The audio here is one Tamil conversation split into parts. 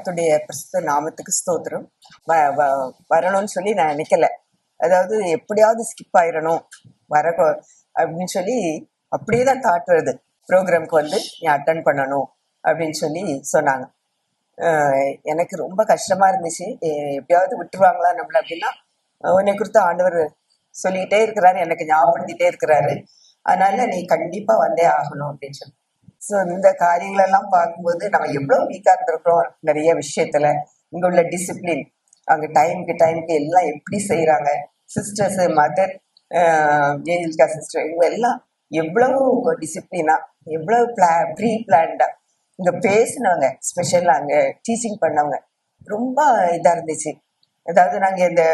கர்த்தருடைய பிரசுத்த நாமத்துக்கு ஸ்தோத்திரம். வரணும்னு சொல்லி நான் நினைக்கல. அதாவது எப்படியாவது ஸ்கிப் ஆயிடணும் வர அப்படின்னு சொல்லி அப்படியே தான் தாட் வருது. ப்ரோக்ராம்க்கு வந்து நீ அட்டன் பண்ணணும் அப்படின்னு சொல்லி சொன்னாங்க. எனக்கு ரொம்ப கஷ்டமா இருந்துச்சு. எப்படியாவது விட்டுருவாங்களா நம்மள அப்படின்னா, உன்னை குறித்து ஆண்டவர் சொல்லிக்கிட்டே இருக்கிறாரு, எனக்கு ஞாபகப்படுத்திட்டே இருக்கிறாரு. அதனால நீ கண்டிப்பா வந்தே ஆகணும் அப்படின்னு சொல்லி. ஸோ இந்த காரியங்களெல்லாம் பார்க்கும்போது நம்ம எவ்வளோ வீக்காக இருந்திருக்கிறோம் நிறைய விஷயத்துல. இங்கே உள்ள டிசிப்ளின், அங்கே டைமுக்கு எல்லாம் எப்படி செய்கிறாங்க, சிஸ்டர்ஸ், மதர் ஏஞ்சலிகா சிஸ்டர், இவங்க எல்லாம் எவ்வளவு டிசிப்ளினா, எவ்வளவு ப்ரீ பிளான்டா இங்கே பேசினவங்க, ஸ்பெஷலாக அங்கே டீச்சிங் பண்ணவங்க ரொம்ப இதாக இருந்துச்சு. அதாவது நாங்கள் இந்த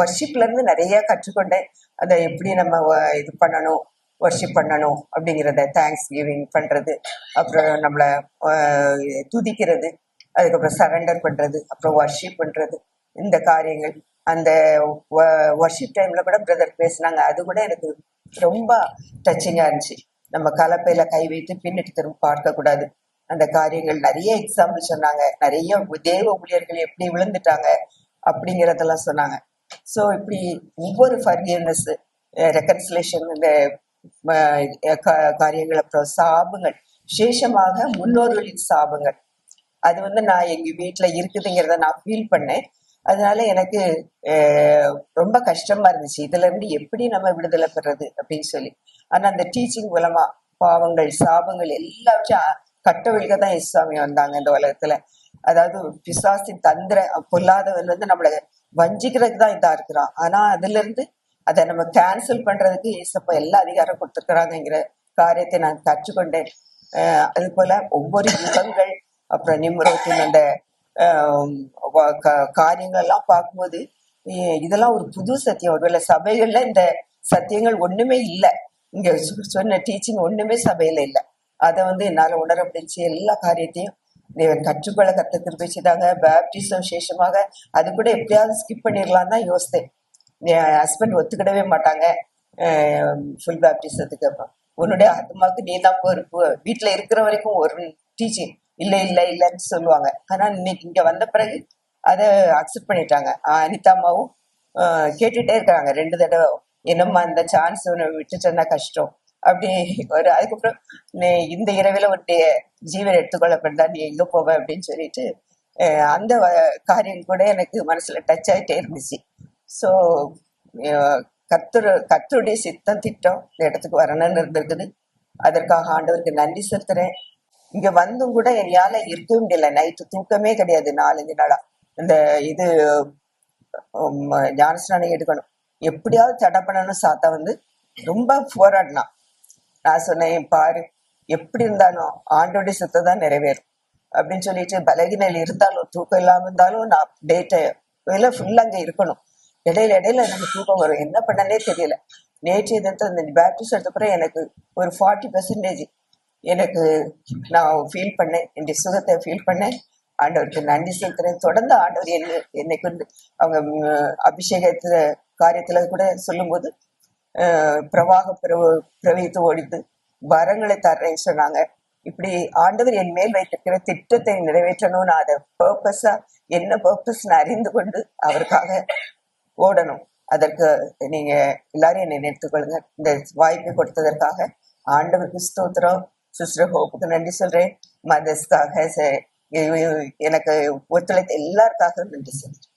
ஒர்ஷிப்லேருந்து நிறைய கற்றுக்கொண்டேன். அதை எப்படி நம்ம இது பண்ணணும், ஒர்ஷிப் பண்ணணும் அப்படிங்கிறத, தேங்க்ஸ் கிவிங் பண்ணுறது, அப்புறம் நம்மளை துதிக்கிறது, அதுக்கப்புறம் சரண்டர் பண்ணுறது, அப்புறம் ஒர்ஷிப் பண்ணுறது, இந்த காரியங்கள். அந்த ஒர்ஷிப் டைமில் கூட பிரதர் பேசினாங்க. அது கூட எனக்கு ரொம்ப டச்சிங்காக இருந்துச்சு. நம்ம கலப்பையில் கை வைத்து பின்னிட்டு திரும்ப பார்க்கக்கூடாது. அந்த காரியங்கள் நிறைய எக்ஸாம்பிள் சொன்னாங்க. நிறைய தேவ ஊழியர்கள் எப்படி விழுந்துட்டாங்க அப்படிங்கிறதெல்லாம் சொன்னாங்க. ஸோ இப்படி ஒவ்வொரு ஃபர்கிவ்னஸ், ரெக்கன்சிலேஷன், இந்த காரியங்கள், அப்புறம் சாபங்கள், விசேஷமாக முன்னோர்களின் சாபங்கள், அது வந்து நான் எங்க வீட்டுல இருக்குதுங்கிறத நான் ஃபீல் பண்ணேன். அதனால எனக்கு ரொம்ப கஷ்டமா இருந்துச்சு. இதுல இருந்து எப்படி நம்ம விடுதலை பெறது அப்படின்னு சொல்லி. ஆனா அந்த டீச்சிங் மூலமா பாவங்கள், சாபங்கள் எல்லாவற்றையும் கட்டவிழ்க தான் இயேசுசாமி வந்தாங்க இந்த உலகத்துல. அதாவது பிசாசின் தந்திர பொல்லாதவன் வந்து நம்மளை வஞ்சிக்கிறதுக்கு தான் இதா இருக்கிறான். ஆனா அதுல இருந்து அதை நம்ம கேன்சல் பண்றதுக்கு ஏசப்பா எல்லா அதிகாரம் கொடுத்துருக்குறாங்கிற காரியத்தை நான் கற்றுக்கொண்டேன். அது போல ஒவ்வொரு யுகங்கள், அப்புறம் நிம்ரோத்தின் அந்த காரியங்கள் எல்லாம் பார்க்கும்போது இதெல்லாம் ஒரு புது சத்தியம். ஒருவேளை சபைகள்ல இந்த சத்தியங்கள் ஒண்ணுமே இல்லை, இங்க சொன்ன டீச்சிங் ஒண்ணுமே சபையில இல்லை. அதை வந்து என்னால உணர முடிஞ்சு. எல்லா காரியத்தையும் கற்றுக்கொள்ள கற்றுக்கிட்டு வச்சுட்டாங்க. பேப்டிசம் விசேஷமாக அது கூட எப்படியாவது ஸ்கிப் பண்ணிடலாம் தான் யோசித்தேன். என் ஹஸ்பண்ட் ஒத்துக்கிடவே மாட்டாங்க ஃபுல் பேப்டிசத்துக்கு. அப்புறம் உன்னுடைய ஆத்மாவுக்கு நீ தான் பொறுப்பு, வீட்டில் இருக்கிற வரைக்கும் ஒரு டீச்சிங் இல்லைன்னு சொல்லுவாங்க. ஆனால் இன்னைக்கு இங்கே வந்த பிறகு அதை அக்செப்ட் பண்ணிட்டாங்க. அனிதா அம்மாவும் கேட்டுட்டே இருக்காங்க 2 தடவை, என்னம்மா இந்த சான்ஸ் விட்டுட்டேன்னா கஷ்டம் அப்படி ஒரு. அதுக்கப்புறம் இந்த இரவில் உன்னுடைய ஜீவன் எடுத்துக்கொள்ளப்பட்டா நீ எங்கே போவ அப்படின்னு சொல்லிட்டு அந்த காரியம் கூட எனக்கு மனசுல டச் ஆகிட்டே இருந்துச்சு. ஸோ கர்த்தருடைய சித்தம் திட்டம் இந்த இடத்துக்கு வரணும்னு இருந்திருக்குது. அதற்காக ஆண்டவருக்கு நன்றி செலுத்துறேன். இங்க வந்தும் கூட என்னால இருக்கவே முடியல. நைட்டு தூக்கமே கிடையாது 4-5 நாளா. இந்த இது ஞானஸ்நானம் எடுக்கணும், எப்படியாவது தடை பண்ணணும். சாத்தா வந்து ரொம்ப போராடினான். நான் சொன்னேன், பாரு எப்படி இருந்தாலும் ஆண்டோடைய சித்தம் தான் நிறைவேறும் அப்படின்னு சொல்லிட்டு, பலகினையில் இருந்தாலும் தூக்கம் இல்லாம இருந்தாலும் நான் டேட்டை ஃபுல்லா அங்கே இருக்கணும். இடையில எனக்கு தூக்கம் வரும். என்ன பண்ணனே தெரியல. நேற்று எதிர்த்து அந்த பேப்டிஸ்ட் எடுத்தப்பறம் எனக்கு ஒரு 40% எனக்கு நான் ஃபீல் பண்ணேன், என்னுடைய சுகத்தை ஃபீல் பண்ணேன். ஆண்டவருக்கு நன்றி செலுத்துறேன். தொடர்ந்து ஆண்டவர் என்னைக்கு வந்து அவங்க அபிஷேகத்துல காரியத்துல கூட சொல்லும்போது பிரவாக பிரவகித்து ஓடித்து வரங்களை தர்றேன்னு சொன்னாங்க. இப்படி ஆண்டவர் என் மேல் வைத்திருக்கிற திட்டத்தை நிறைவேற்றணும்னு அதை பர்பஸா என்ன பர்பஸ் அறிந்து கொண்டு அவருக்காக ஓடணும். அதற்கு நீங்க எல்லாரும் என்னை நினைத்துக்கொள்ளுங்க. இந்த வாய்ப்பை கொடுத்ததற்காக ஆண்டவருக்கு ஸ்தோத்திரம். சிஸ்டர் ஹோப்புக்கு நன்றி சொல்றேன். மதர்ஸ்க்காக எனக்கு ஒத்துழைத்த எல்லாருக்காக நன்றி சொல்றேன்.